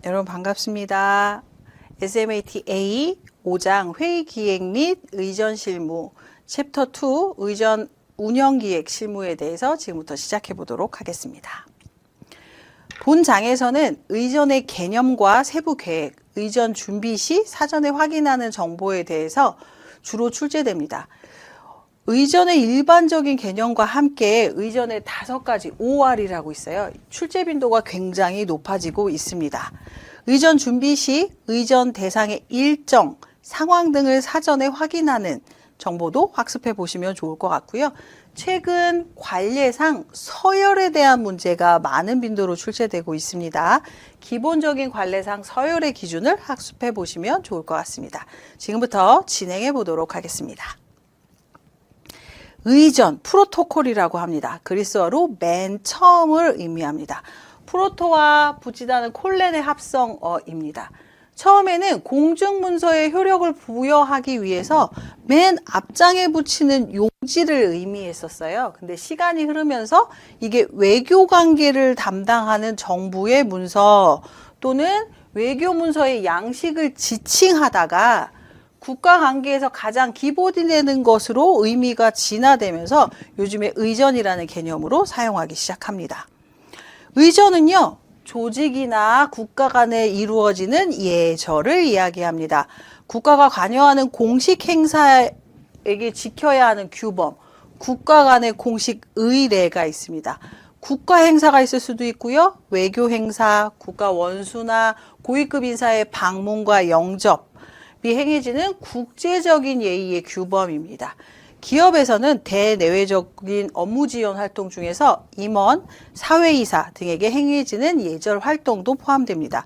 여러분 반갑습니다. SMAT A 5장 회의기획 및 의전 실무 챕터 2 의전 운영기획 실무에 대해서 지금부터 시작해 보도록 하겠습니다. 본 장에서는 의전의 개념과 세부 계획, 의전 준비 시 사전에 확인하는 정보에 대해서 주로 출제됩니다. 의전의 일반적인 개념과 함께 의전의 5가지 OR이라고 있어요. 출제 빈도가 굉장히 높아지고 있습니다. 의전 준비 시 의전 대상의 일정, 상황 등을 사전에 확인하는 정보도 학습해 보시면 좋을 것 같고요. 최근 관례상 서열에 대한 문제가 많은 빈도로 출제되고 있습니다. 기본적인 관례상 서열의 기준을 학습해 보시면 좋을 것 같습니다. 지금부터 진행해 보도록 하겠습니다. 의전, 프로토콜이라고 합니다. 그리스어로 맨 처음을 의미합니다. 프로토와 붙이다는 콜렌의 합성어입니다. 처음에는 공중문서의 효력을 부여하기 위해서 맨 앞장에 붙이는 용지를 의미했었어요. 근데 시간이 흐르면서 이게 외교 관계를 담당하는 정부의 문서 또는 외교 문서의 양식을 지칭하다가 국가 관계에서 가장 기본이 되는 것으로 의미가 진화되면서 요즘에 의전이라는 개념으로 사용하기 시작합니다. 의전은요, 조직이나 국가 간에 이루어지는 예절을 이야기합니다. 국가가 관여하는 공식 행사에게 지켜야 하는 규범, 국가 간의 공식 의례가 있습니다. 국가 행사가 있을 수도 있고요. 외교 행사, 국가 원수나 고위급 인사의 방문과 영접, 이 행해지는 국제적인 예의의 규범입니다. 기업에서는 대내외적인 업무 지원 활동 중에서 임원, 사회이사 등에게 행해지는 예절 활동도 포함됩니다.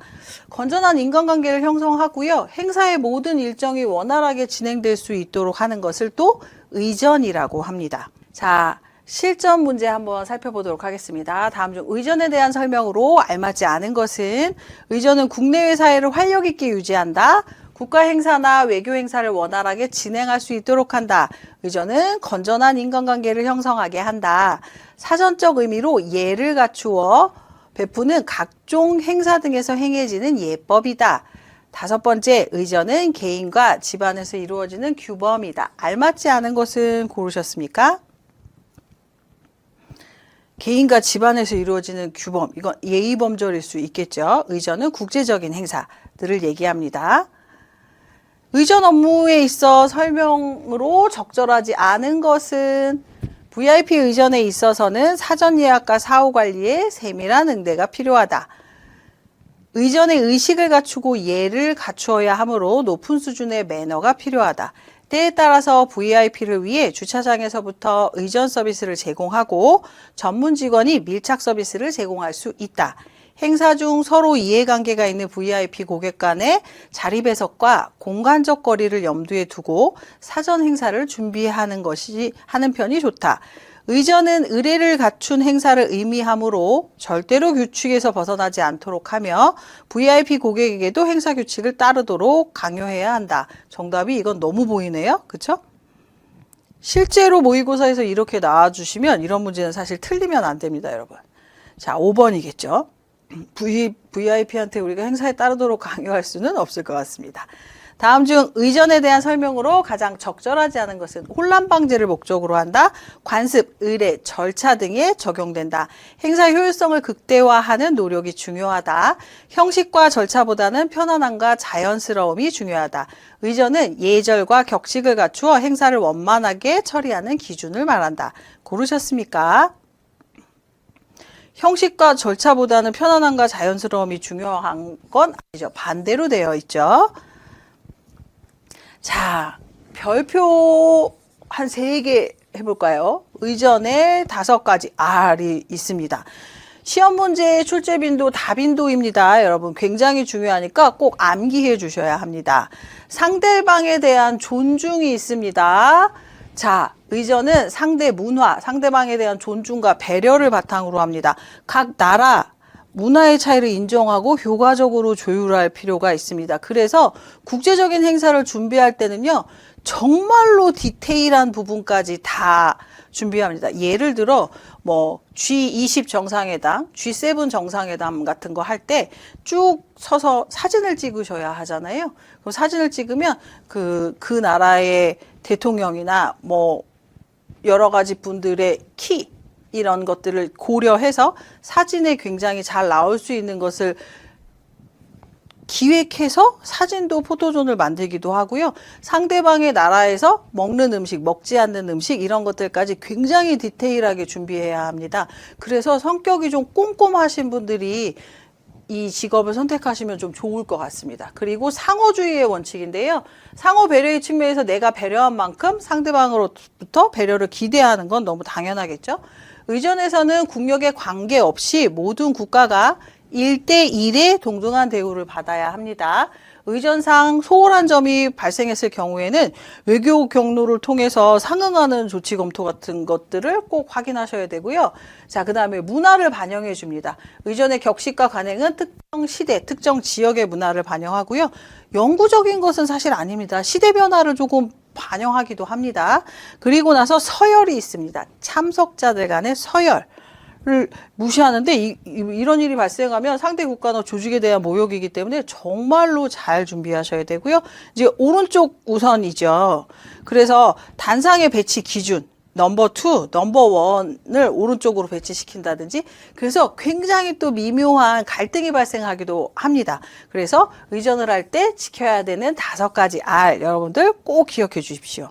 건전한 인간관계를 형성하고요. 행사의 모든 일정이 원활하게 진행될 수 있도록 하는 것을 또 의전이라고 합니다. 자, 실전 문제 한번 살펴보도록 하겠습니다. 다음 중 의전에 대한 설명으로 알맞지 않은 것은 의전은 국내외 사회를 활력 있게 유지한다. 국가 행사나 외교 행사를 원활하게 진행할 수 있도록 한다. 의전은 건전한 인간관계를 형성하게 한다. 사전적 의미로 예를 갖추어 베푸는 각종 행사 등에서 행해지는 예법이다. 5번째, 의전은 개인과 집안에서 이루어지는 규범이다. 알맞지 않은 것은 고르셨습니까? 개인과 집안에서 이루어지는 규범, 이건 예의범절일 수 있겠죠. 의전은 국제적인 행사들을 얘기합니다. 의전 업무에 있어 설명으로 적절하지 않은 것은 VIP 의전에 있어서는 사전 예약과 사후 관리에 세밀한 응대가 필요하다. 의전의 의식을 갖추고 예를 갖추어야 하므로 높은 수준의 매너가 필요하다. 때에 따라서 VIP를 위해 주차장에서부터 의전 서비스를 제공하고 전문 직원이 밀착 서비스를 제공할 수 있다. 행사 중 서로 이해관계가 있는 VIP 고객 간의 자리 배석과 공간적 거리를 염두에 두고 사전 행사를 준비하는 하는 편이 좋다. 의전은 의례를 갖춘 행사를 의미하므로 절대로 규칙에서 벗어나지 않도록 하며 VIP 고객에게도 행사 규칙을 따르도록 강요해야 한다. 정답이 이건 너무 보이네요. 그쵸? 실제로 모의고사에서 이렇게 나와주시면 이런 문제는 사실 틀리면 안 됩니다, 여러분. 자, 5번이겠죠. VIP한테 우리가 행사에 따르도록 강요할 수는 없을 것 같습니다. 다음 중 의전에 대한 설명으로 가장 적절하지 않은 것은 혼란 방지를 목적으로 한다. 관습, 의례, 절차 등에 적용된다. 행사 효율성을 극대화하는 노력이 중요하다. 형식과 절차보다는 편안함과 자연스러움이 중요하다. 의전은 예절과 격식을 갖추어 행사를 원만하게 처리하는 기준을 말한다. 고르셨습니까? 형식과 절차보다는 편안함과 자연스러움이 중요한 건 아니죠. 반대로 되어 있죠. 자, 별표 한 3개 해볼까요? 의전에 5가지 R이 있습니다. 시험 문제의 출제 빈도, 다빈도입니다. 여러분 굉장히 중요하니까 꼭 암기해 주셔야 합니다. 상대방에 대한 존중이 있습니다. 자, 의전은 상대 문화, 상대방에 대한 존중과 배려를 바탕으로 합니다. 각 나라, 문화의 차이를 인정하고 효과적으로 조율할 필요가 있습니다. 그래서 국제적인 행사를 준비할 때는요, 정말로 디테일한 부분까지 다 준비합니다. 예를 들어 뭐 G20 정상회담, G7 정상회담 같은 거 할 때 쭉 서서 사진을 찍으셔야 하잖아요. 그럼 사진을 찍으면 그 나라의 대통령이나 뭐 여러 가지 분들의 키 이런 것들을 고려해서 사진에 굉장히 잘 나올 수 있는 것을 기획해서 사진도 포토존을 만들기도 하고요. 상대방의 나라에서 먹는 음식, 먹지 않는 음식 이런 것들까지 굉장히 디테일하게 준비해야 합니다. 그래서 성격이 좀 꼼꼼하신 분들이 이 직업을 선택하시면 좀 좋을 것 같습니다. 그리고 상호주의의 원칙인데요. 상호 배려의 측면에서 내가 배려한 만큼 상대방으로부터 배려를 기대하는 건 너무 당연하겠죠. 의전에서는 국력에 관계없이 모든 국가가 1대1의 동등한 대우를 받아야 합니다. 의전상 소홀한 점이 발생했을 경우에는 외교 경로를 통해서 상응하는 조치 검토 같은 것들을 꼭 확인하셔야 되고요. 자, 그 다음에 문화를 반영해 줍니다. 의전의 격식과 관행은 특정 시대, 특정 지역의 문화를 반영하고요. 영구적인 것은 사실 아닙니다. 시대 변화를 조금 반영하기도 합니다. 그리고 나서 서열이 있습니다. 참석자들 간의 서열. 를 무시하는데 이런 일이 발생하면 상대 국가나 조직에 대한 모욕이기 때문에 정말로 잘 준비하셔야 되고요. 이제 오른쪽 우선이죠. 그래서 단상의 배치 기준 넘버 2, 넘버 1을 오른쪽으로 배치시킨다든지 그래서 굉장히 또 미묘한 갈등이 발생하기도 합니다. 그래서 의전을 할 때 지켜야 되는 5가지 R 여러분들 꼭 기억해 주십시오.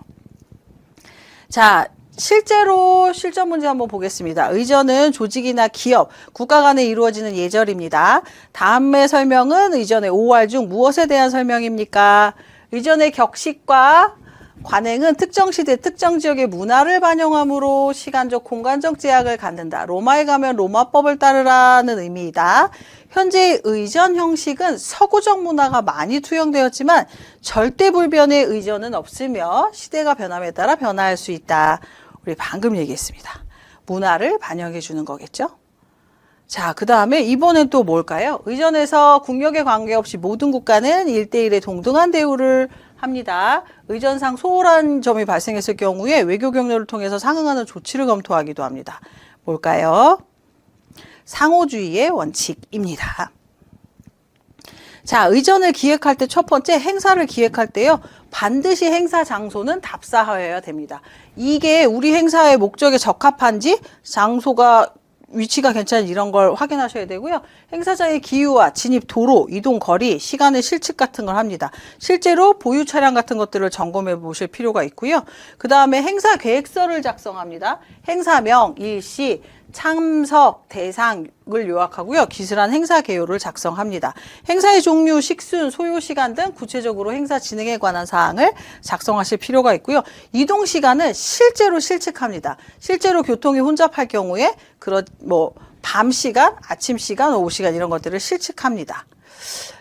자, 실제로 실전 문제 한번 보겠습니다. 의전은 조직이나 기업, 국가 간에 이루어지는 예절입니다. 다음의 설명은 의전의 5R 중 무엇에 대한 설명입니까? 의전의 격식과 관행은 특정 시대, 특정 지역의 문화를 반영함으로 시간적, 공간적 제약을 갖는다. 로마에 가면 로마법을 따르라는 의미이다. 현재 의전 형식은 서구적 문화가 많이 투영되었지만 절대 불변의 의전은 없으며 시대가 변함에 따라 변화할 수 있다. 우리 방금 얘기했습니다. 문화를 반영해 주는 거겠죠? 자, 그 다음에 이번엔 또 뭘까요? 의전에서 국력에 관계없이 모든 국가는 1대1의 동등한 대우를 합니다. 의전상 소홀한 점이 발생했을 경우에 외교 경로를 통해서 상응하는 조치를 검토하기도 합니다. 뭘까요? 상호주의의 원칙입니다. 자, 의전을 기획할 때 첫 번째 행사를 기획할 때요. 반드시 행사 장소는 답사하여야 됩니다. 이게 우리 행사의 목적에 적합한지 장소가 위치가 괜찮은 이런 걸 확인하셔야 되고요. 행사장의 기후와 진입 도로, 이동 거리, 시간의 실측 같은 걸 합니다. 실제로 보유 차량 같은 것들을 점검해 보실 필요가 있고요. 그 다음에 행사 계획서를 작성합니다. 행사명, 일시, 참석, 대상을 요약하고요. 기술한 행사 개요를 작성합니다. 행사의 종류, 식순, 소요 시간 등 구체적으로 행사 진행에 관한 사항을 작성하실 필요가 있고요. 이동 시간은 실제로 실측합니다. 실제로 교통이 혼잡할 경우에 밤 시간, 아침 시간, 오후 시간 이런 것들을 실측합니다.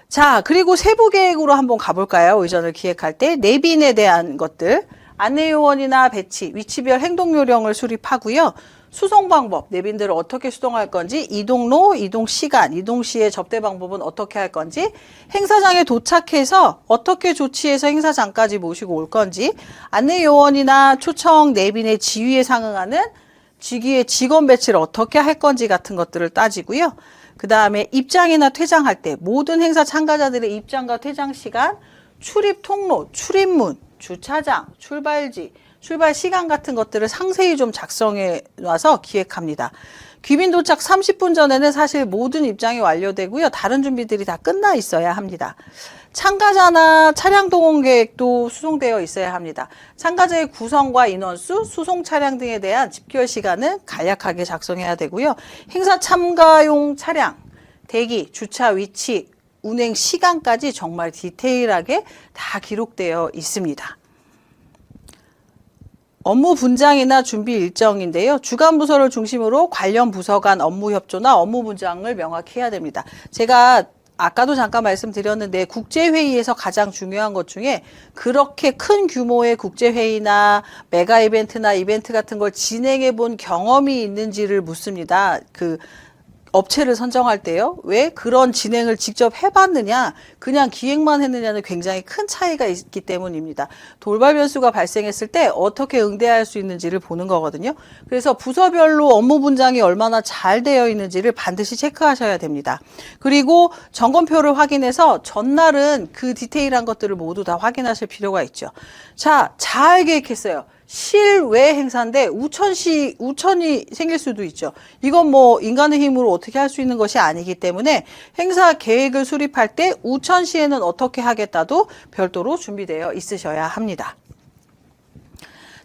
자, 그리고 세부 계획으로 한번 가볼까요? 의전을 기획할 때 내빈에 대한 것들, 안내요원이나 배치, 위치별 행동 요령을 수립하고요. 수송 방법, 내빈들을 어떻게 수송할 건지, 이동로, 이동 시간, 이동 시의 접대 방법은 어떻게 할 건지, 행사장에 도착해서 어떻게 조치해서 행사장까지 모시고 올 건지, 안내 요원이나 초청 내빈의 지위에 상응하는 직위의 직원 배치를 어떻게 할 건지 같은 것들을 따지고요. 그 다음에 입장이나 퇴장할 때 모든 행사 참가자들의 입장과 퇴장 시간, 출입 통로, 출입문, 주차장, 출발지, 출발 시간 같은 것들을 상세히 좀 작성해 놔서 기획합니다. 귀빈 도착 30분 전에는 사실 모든 입장이 완료되고요. 다른 준비들이 다 끝나 있어야 합니다. 참가자나 차량 동원 계획도 수송되어 있어야 합니다. 참가자의 구성과 인원수, 수송 차량 등에 대한 집결 시간은 간략하게 작성해야 되고요. 행사 참가용 차량, 대기, 주차 위치, 운행 시간까지 정말 디테일하게 다 기록되어 있습니다. 업무 분장이나 준비 일정인데요. 주간 부서를 중심으로 관련 부서 간 업무 협조나 업무 분장을 명확히 해야 됩니다. 제가 아까도 잠깐 말씀드렸는데 국제회의에서 가장 중요한 것 중에 그렇게 큰 규모의 국제회의나 메가 이벤트나 이벤트 같은 걸 진행해 본 경험이 있는지를 묻습니다. 업체를 선정할 때요. 왜 그런 진행을 직접 해봤느냐, 그냥 기획만 했느냐는 굉장히 큰 차이가 있기 때문입니다. 돌발 변수가 발생했을 때 어떻게 응대할 수 있는지를 보는 거거든요. 그래서 부서별로 업무 분장이 얼마나 잘 되어 있는지를 반드시 체크하셔야 됩니다. 그리고 점검표를 확인해서 전날은 그 디테일한 것들을 모두 다 확인하실 필요가 있죠. 자, 잘 계획했어요. 실외 행사인데 우천이 생길 수도 있죠. 이건 뭐 인간의 힘으로 어떻게 할 수 있는 것이 아니기 때문에 행사 계획을 수립할 때 우천 시에는 어떻게 하겠다도 별도로 준비되어 있으셔야 합니다.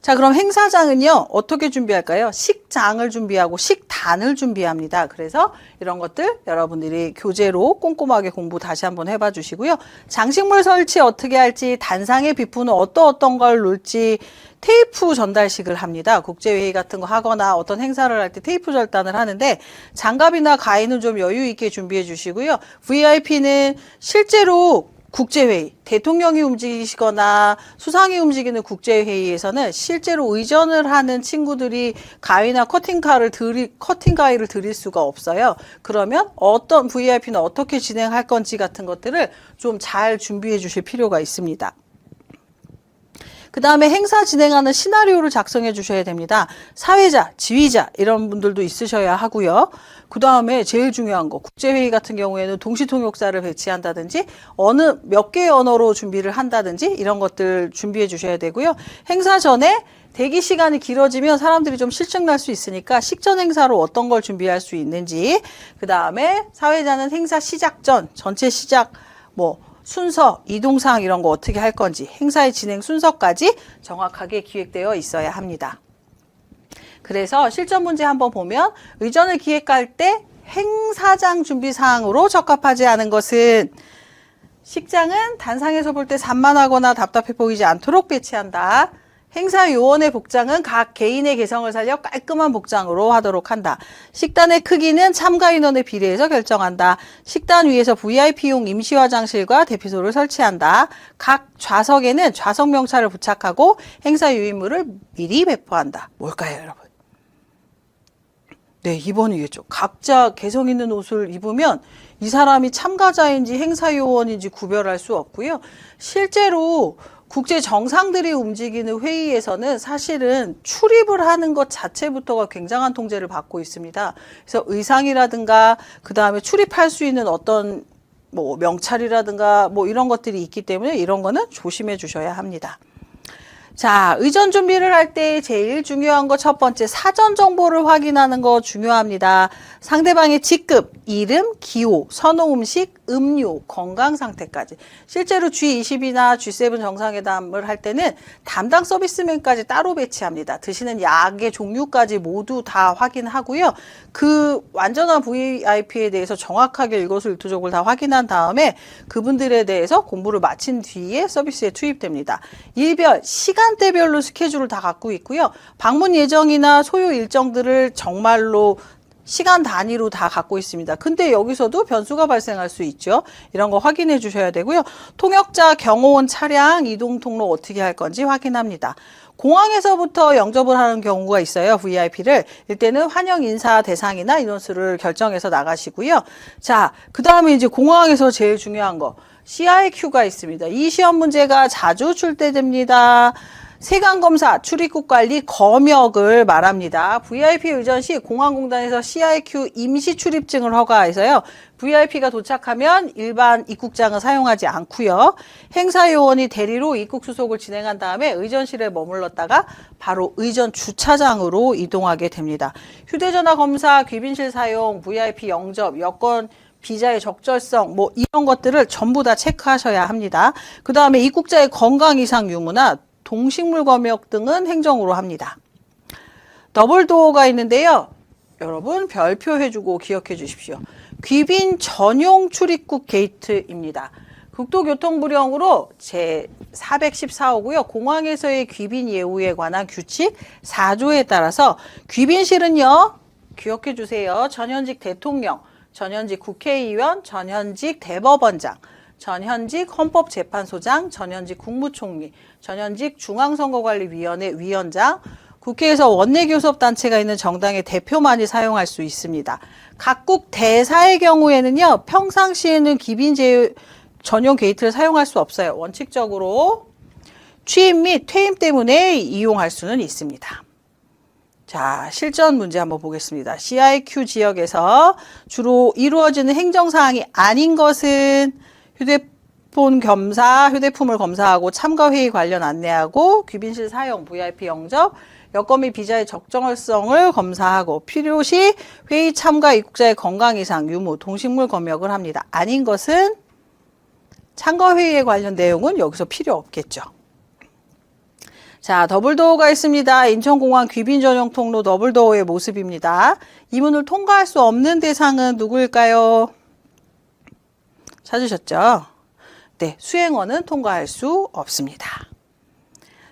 자, 그럼 행사장은요, 어떻게 준비할까요? 식장을 준비하고 식단을 준비합니다. 그래서 이런 것들 여러분들이 교재로 꼼꼼하게 공부 다시 한번 해봐 주시고요. 장식물 설치 어떻게 할지, 단상의 비프는 어떤 걸 놓을지, 테이프 전달식을 합니다. 국제회의 같은 거 하거나 어떤 행사를 할 때 테이프 절단을 하는데 장갑이나 가위는 좀 여유 있게 준비해 주시고요. VIP는 실제로 국제회의, 대통령이 움직이시거나 수상이 움직이는 국제회의에서는 실제로 의전을 하는 친구들이 가위나 커팅 가위를 드릴 수가 없어요. 그러면 어떤 VIP는 어떻게 진행할 건지 같은 것들을 좀 잘 준비해 주실 필요가 있습니다. 그 다음에 행사 진행하는 시나리오를 작성해 주셔야 됩니다. 사회자, 지휘자 이런 분들도 있으셔야 하고요. 그 다음에 제일 중요한 거, 국제회의 같은 경우에는 동시통역사를 배치한다든지 어느 몇 개의 언어로 준비를 한다든지 이런 것들 준비해 주셔야 되고요. 행사 전에 대기 시간이 길어지면 사람들이 좀 실증날 수 있으니까 식전 행사로 어떤 걸 준비할 수 있는지, 그 다음에 사회자는 행사 시작 전, 전체 시작 순서, 이동사항 이런 거 어떻게 할 건지, 행사의 진행 순서까지 정확하게 기획되어 있어야 합니다. 그래서 실전 문제 한번 보면 의전을 기획할 때 행사장 준비 사항으로 적합하지 않은 것은 식장은 단상에서 볼 때 산만하거나 답답해 보이지 않도록 배치한다. 행사 요원의 복장은 각 개인의 개성을 살려 깔끔한 복장으로 하도록 한다. 식단의 크기는 참가 인원에 비례해서 결정한다. 식단 위에서 VIP용 임시 화장실과 대피소를 설치한다. 각 좌석에는 좌석 명찰을 부착하고 행사 유인물을 미리 배포한다. 뭘까요, 여러분? 네, 2번이겠죠. 각자 개성 있는 옷을 입으면 이 사람이 참가자인지 행사 요원인지 구별할 수 없고요. 실제로 국제 정상들이 움직이는 회의에서는 사실은 출입을 하는 것 자체부터가 굉장한 통제를 받고 있습니다. 그래서 의상이라든가 그 다음에 출입할 수 있는 어떤 명찰이라든가 이런 것들이 있기 때문에 이런 거는 조심해 주셔야 합니다. 자, 의전 준비를 할 때 제일 중요한 거 첫 번째, 사전 정보를 확인하는 거 중요합니다. 상대방의 직급, 이름, 기호, 선호 음식, 음료, 건강 상태까지. 실제로 G20이나 G7 정상회담을 할 때는 담당 서비스맨까지 따로 배치합니다. 드시는 약의 종류까지 모두 다 확인하고요. 그 완전한 VIP에 대해서 정확하게 일거수일투족을 다 확인한 다음에 그분들에 대해서 공부를 마친 뒤에 서비스에 투입됩니다. 일별, 시간대별로 스케줄을 다 갖고 있고요. 방문 예정이나 소요 일정들을 정말로 시간 단위로 다 갖고 있습니다. 근데 여기서도 변수가 발생할 수 있죠. 이런 거 확인해 주셔야 되고요. 통역자, 경호원, 차량, 이동 통로 어떻게 할 건지 확인합니다. 공항에서부터 영접을 하는 경우가 있어요. VIP를. 이때는 환영 인사 대상이나 인원수를 결정해서 나가시고요. 자, 그 다음에 이제 공항에서 제일 중요한 거. CIQ가 있습니다. 이 시험 문제가 자주 출제됩니다. 세관검사, 출입국 관리, 검역을 말합니다. VIP 의전 시 공항공단에서 CIQ 임시 출입증을 허가해서요. VIP가 도착하면 일반 입국장은 사용하지 않고요. 행사 요원이 대리로 입국 수속을 진행한 다음에 의전실에 머물렀다가 바로 의전 주차장으로 이동하게 됩니다. 휴대전화 검사, 귀빈실 사용, VIP 영접, 여권 비자의 적절성 이런 것들을 전부 다 체크하셔야 합니다. 그 다음에 입국자의 건강 이상 유무나 동식물 검역 등은 행정으로 합니다. 더블도어가 있는데요. 여러분 별표 해주고 기억해 주십시오. 귀빈 전용 출입국 게이트입니다. 국토교통부령으로 제414호고요. 공항에서의 귀빈 예우에 관한 규칙 4조에 따라서 귀빈실은요. 기억해 주세요. 전현직 대통령, 전현직 국회의원, 전현직 대법원장, 전현직 헌법재판소장, 전현직 국무총리, 전현직 중앙선거관리위원회 위원장, 국회에서 원내교섭단체가 있는 정당의 대표만이 사용할 수 있습니다. 각국 대사의 경우에는요, 평상시에는 기빈 제휴 전용 게이트를 사용할 수 없어요. 원칙적으로 취임 및 퇴임 때문에 이용할 수는 있습니다. 자, 실전 문제 한번 보겠습니다. CIQ 지역에서 주로 이루어지는 행정사항이 아닌 것은 휴대품을 검사하고 참가회의 관련 안내하고 귀빈실 사용, VIP 영접, 여권 및 비자의 적정성을 검사하고 필요시 회의 참가 입국자의 건강 이상, 유무, 동식물 검역을 합니다. 아닌 것은 참가회의에 관련 내용은 여기서 필요 없겠죠. 자, 더블도어가 있습니다. 인천공항 귀빈 전용 통로 더블도어의 모습입니다. 이 문을 통과할 수 없는 대상은 누구일까요? 찾으셨죠? 네, 수행원은 통과할 수 없습니다.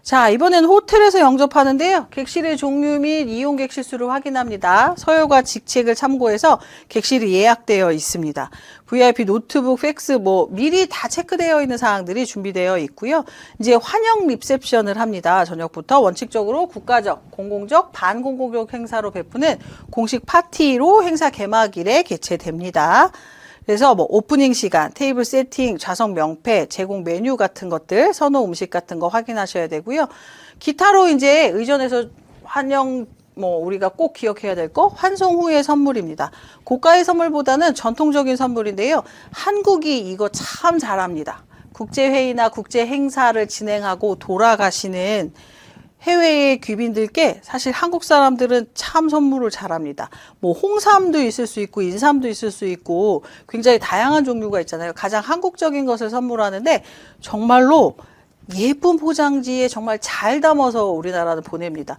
자, 이번엔 호텔에서 영접하는데요. 객실의 종류 및 이용 객실 수를 확인합니다. 서열과 직책을 참고해서 객실이 예약되어 있습니다. VIP 노트북, 팩스 미리 다 체크되어 있는 사항들이 준비되어 있고요. 이제 환영 리셉션을 합니다. 저녁부터 원칙적으로 국가적, 공공적, 반공공적 행사로 베푸는 공식 파티로 행사 개막일에 개최됩니다. 그래서 오프닝 시간, 테이블 세팅, 좌석 명패, 제공 메뉴 같은 것들, 선호 음식 같은 거 확인하셔야 되고요. 기타로 이제 의전에서 환영, 우리가 꼭 기억해야 될 거, 환송 후의 선물입니다. 고가의 선물보다는 전통적인 선물인데요. 한국이 이거 참 잘합니다. 국제회의나 국제행사를 진행하고 돌아가시는 해외의 귀빈들께 사실 한국 사람들은 참 선물을 잘합니다. 홍삼도 있을 수 있고 인삼도 있을 수 있고 굉장히 다양한 종류가 있잖아요. 가장 한국적인 것을 선물하는데 정말로 예쁜 포장지에 정말 잘 담아서 우리나라는 보냅니다.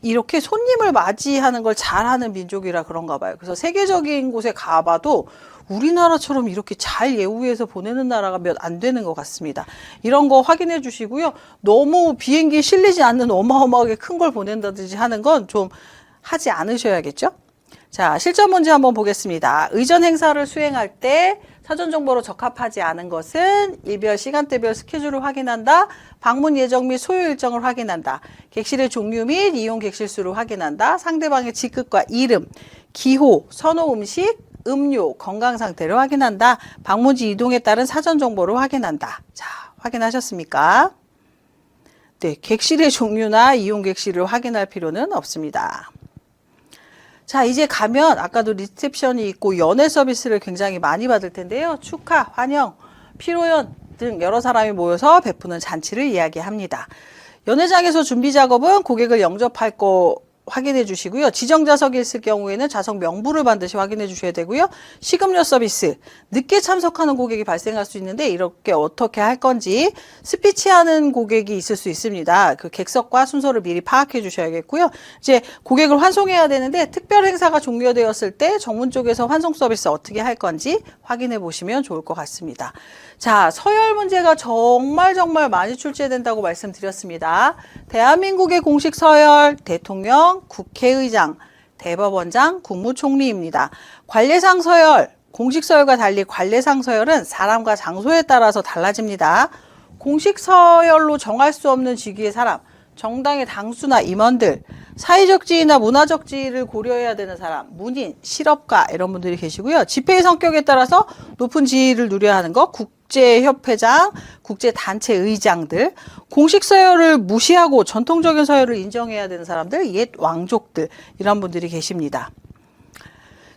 이렇게 손님을 맞이하는 걸 잘하는 민족이라 그런가 봐요. 그래서 세계적인 곳에 가봐도 우리나라처럼 이렇게 잘 예우해서 보내는 나라가 몇 안 되는 것 같습니다. 이런 거 확인해 주시고요. 너무 비행기에 실리지 않는 어마어마하게 큰 걸 보낸다든지 하는 건 좀 하지 않으셔야겠죠? 자, 실전 문제 한번 보겠습니다. 의전 행사를 수행할 때 사전 정보로 적합하지 않은 것은 일별 시간대별 스케줄을 확인한다. 방문 예정 및 소요 일정을 확인한다. 객실의 종류 및 이용 객실 수를 확인한다. 상대방의 직급과 이름, 기호, 선호 음식, 음료, 건강 상태를 확인한다. 방문지 이동에 따른 사전 정보를 확인한다. 자, 확인하셨습니까? 네, 객실의 종류나 이용 객실을 확인할 필요는 없습니다. 자, 이제 가면 아까도 리셉션이 있고 연애 서비스를 굉장히 많이 받을 텐데요. 축하, 환영, 피로연 등 여러 사람이 모여서 베푸는 잔치를 이야기합니다. 연회장에서 준비 작업은 고객을 영접할 거 확인해 주시고요. 지정 좌석이 있을 경우에는 좌석 명부를 반드시 확인해 주셔야 되고요. 식음료 서비스, 늦게 참석하는 고객이 발생할 수 있는데 이렇게 어떻게 할 건지 스피치하는 고객이 있을 수 있습니다. 그 객석과 순서를 미리 파악해 주셔야겠고요. 이제 고객을 환송해야 되는데 특별 행사가 종료되었을 때 정문 쪽에서 환송 서비스 어떻게 할 건지 확인해 보시면 좋을 것 같습니다. 자, 서열 문제가 정말 많이 출제된다고 말씀드렸습니다. 대한민국의 공식 서열, 대통령, 국회의장, 대법원장, 국무총리입니다. 관례상 서열, 공식 서열과 달리 관례상 서열은 사람과 장소에 따라서 달라집니다. 공식 서열로 정할 수 없는 직위의 사람, 정당의 당수나 임원들, 사회적 지위나 문화적 지위를 고려해야 되는 사람, 문인, 실업가 이런 분들이 계시고요. 집회의 성격에 따라서 높은 지위를 누려야 하는 것, 국제협회장, 국제단체 의장들, 공식 서열을 무시하고 전통적인 서열을 인정해야 되는 사람들, 옛 왕족들 이런 분들이 계십니다.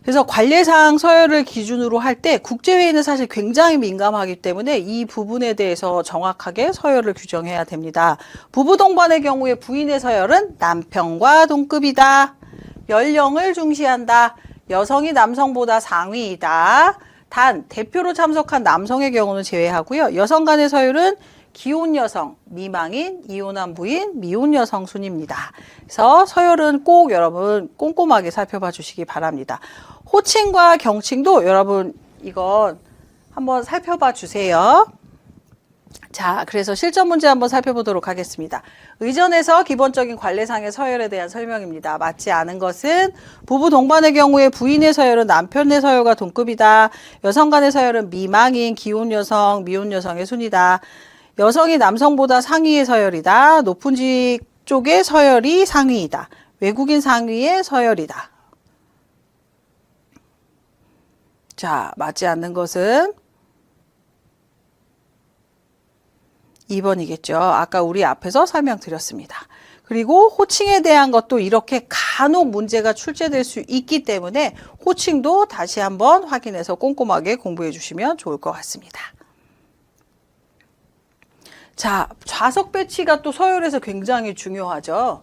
그래서 관례상 서열을 기준으로 할 때 국제회의는 사실 굉장히 민감하기 때문에 이 부분에 대해서 정확하게 서열을 규정해야 됩니다. 부부 동반의 경우에 부인의 서열은 남편과 동급이다. 연령을 중시한다. 여성이 남성보다 상위이다. 단 대표로 참석한 남성의 경우는 제외하고요. 여성 간의 서열은 기혼 여성, 미망인, 이혼한 부인, 미혼 여성 순입니다. 그래서 서열은 꼭 여러분 꼼꼼하게 살펴봐 주시기 바랍니다. 호칭과 경칭도 여러분 이건 한번 살펴봐 주세요. 자, 그래서 실전 문제 한번 살펴보도록 하겠습니다. 의전에서 기본적인 관례상의 서열에 대한 설명입니다. 맞지 않은 것은 부부 동반의 경우에 부인의 서열은 남편의 서열과 동급이다. 여성 간의 서열은 미망인, 기혼 여성, 미혼 여성의 순이다. 여성이 남성보다 상위의 서열이다. 높은 지위 쪽에 서열이 상위이다. 외국인 상위의 서열이다. 자, 맞지 않는 것은 2번이겠죠. 아까 우리 앞에서 설명드렸습니다. 그리고 호칭에 대한 것도 이렇게 간혹 문제가 출제될 수 있기 때문에 호칭도 다시 한번 확인해서 꼼꼼하게 공부해 주시면 좋을 것 같습니다. 자, 좌석 배치가 또 서열에서 굉장히 중요하죠.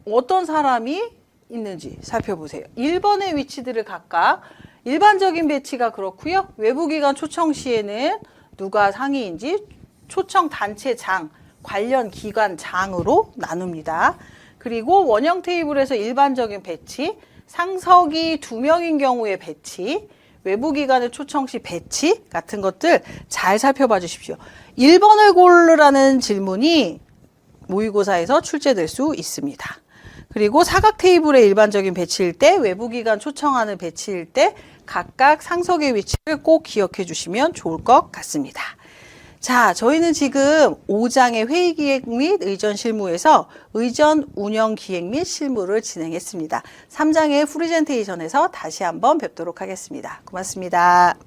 어떤 사람이 있는지 살펴보세요. 1번의 위치들을 각각 일반적인 배치가 그렇고요. 외부기관 초청 시에는 누가 상위인지 초청 단체장, 관련 기관 장으로 나눕니다. 그리고 원형 테이블에서 일반적인 배치, 상석이 2명인 경우의 배치, 외부기관의 초청 시 배치 같은 것들 잘 살펴봐 주십시오. 1번을 고르라는 질문이 모의고사에서 출제될 수 있습니다. 그리고 사각 테이블의 일반적인 배치일 때, 외부기관 초청하는 배치일 때 각각 상석의 위치를 꼭 기억해 주시면 좋을 것 같습니다. 자, 저희는 지금 5장의 회의기획 및 의전 실무에서 의전 운영 기획 및 실무를 진행했습니다. 3장의 프레젠테이션에서 다시 한번 뵙도록 하겠습니다. 고맙습니다.